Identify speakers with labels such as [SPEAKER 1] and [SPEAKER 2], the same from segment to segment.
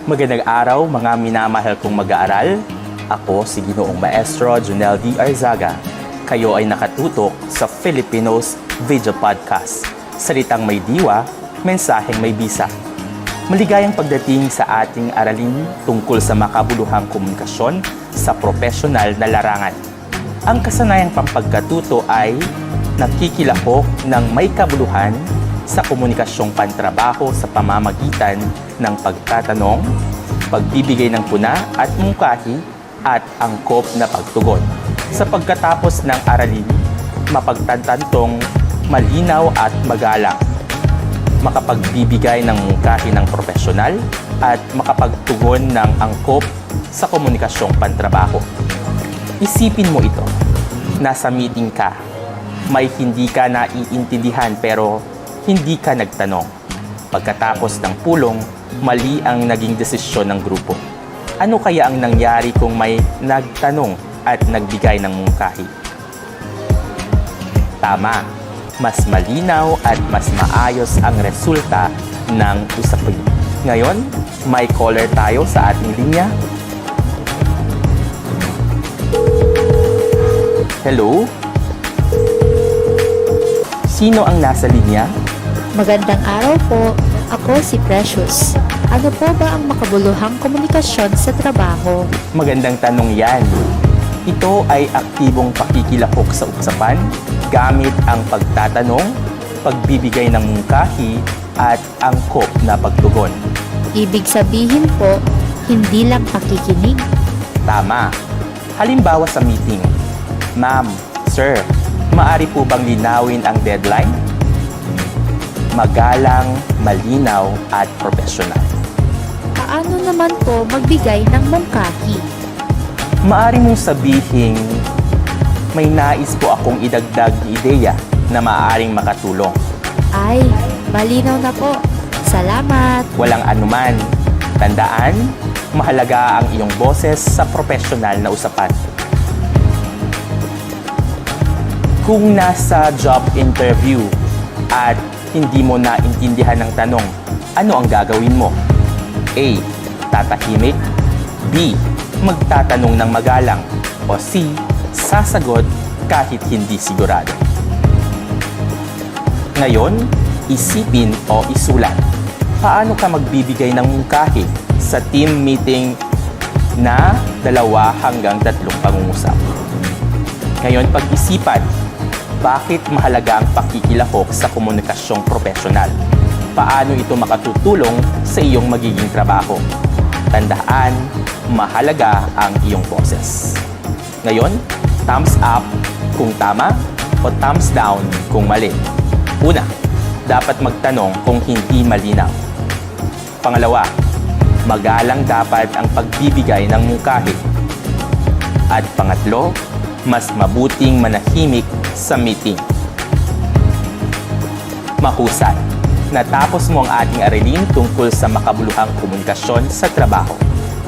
[SPEAKER 1] Magandang araw mga minamahal kong mag-aaral. Ako si Ginoong Maestro Junel D. Arzaga. Kayo ay nakatutok sa Filipinos Video Podcast. Salitang may diwa, mensaheng may bisa. Maligayang pagdating sa ating aralin tungkol sa makabuluhang komunikasyon sa profesional na larangan. Ang kasanayang pampagkatuto ay nakikilahok ng may kabuluhan sa komunikasyong pantrabaho sa pamamagitan ng pagtatanong, pagbibigay ng puna at mungkahi at angkop na pagtugon. Sa pagkatapos ng aralin, mapagtatantong malinaw at magalang, makapagbibigay ng mungkahi ng profesional at makapagtugon ng angkop sa komunikasyong pantrabaho. Isipin mo ito, nasa meeting ka, may hindi ka naiintindihan pero hindi ka nagtanong. Pagkatapos ng pulong, mali ang naging desisyon ng grupo. Ano kaya ang nangyari kung may nagtanong at nagbigay ng mungkahi? Tama, mas malinaw at mas maayos ang resulta ng usapin. Ngayon, may caller tayo sa ating linya. Hello? Sino ang nasa linya?
[SPEAKER 2] Magandang araw po. Ako si Precious. Ano po ba ang makabuluhang komunikasyon sa trabaho?
[SPEAKER 1] Magandang tanong yan. Ito ay aktibong pakikilahok sa usapan gamit ang pagtatanong, pagbibigay ng mungkahi at angkop na pagtugon.
[SPEAKER 2] Ibig sabihin po, hindi lang pakikinig.
[SPEAKER 1] Tama. Halimbawa sa meeting, Ma'am, Sir, maaari po bang linawin ang deadline? Magalang, malinaw at profesional.
[SPEAKER 2] Paano naman po magbigay ng mungkahi?
[SPEAKER 1] Maaari mong sabihin, may nais po akong idagdag na ideya na maaaring makatulong.
[SPEAKER 2] Ay, malinaw na po. Salamat.
[SPEAKER 1] Walang anuman. Tandaan, mahalaga ang iyong boses sa profesional na usapan. Kung nasa job interview at hindi mo naintindihan ng tanong, ano ang gagawin mo? A. Tatahimik. B. Magtatanong ng magalang. O C. Sasagot kahit hindi sigurado. Ngayon, isipin o isulat. Paano ka magbibigay ng mungkahi sa team meeting na 2 hanggang 3 pangungusap? Ngayon, pag-isipan, bakit mahalaga ang pakikilahok sa komunikasyong profesional? Paano ito makatutulong sa iyong magiging trabaho? Tandaan, mahalaga ang iyong boses. Ngayon, thumbs up kung tama o thumbs down kung mali. Una, dapat magtanong kung hindi malinaw. Pangalawa, magalang dapat ang pagbibigay ng mungkahi. At pangatlo, mas mabuting manahimik sa meeting. Mahusay. Natapos mo ang ating aralin tungkol sa makabuluhang komunikasyon sa trabaho.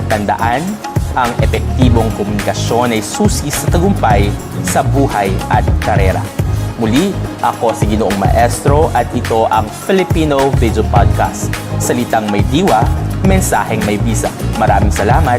[SPEAKER 1] Tandaan, ang epektibong komunikasyon ay susi sa tagumpay sa buhay at karera. Muli, ako si Ginoong Maestro at ito ang Filipino Video Podcast. Salitang may diwa, mensaheng may bisa. Maraming salamat.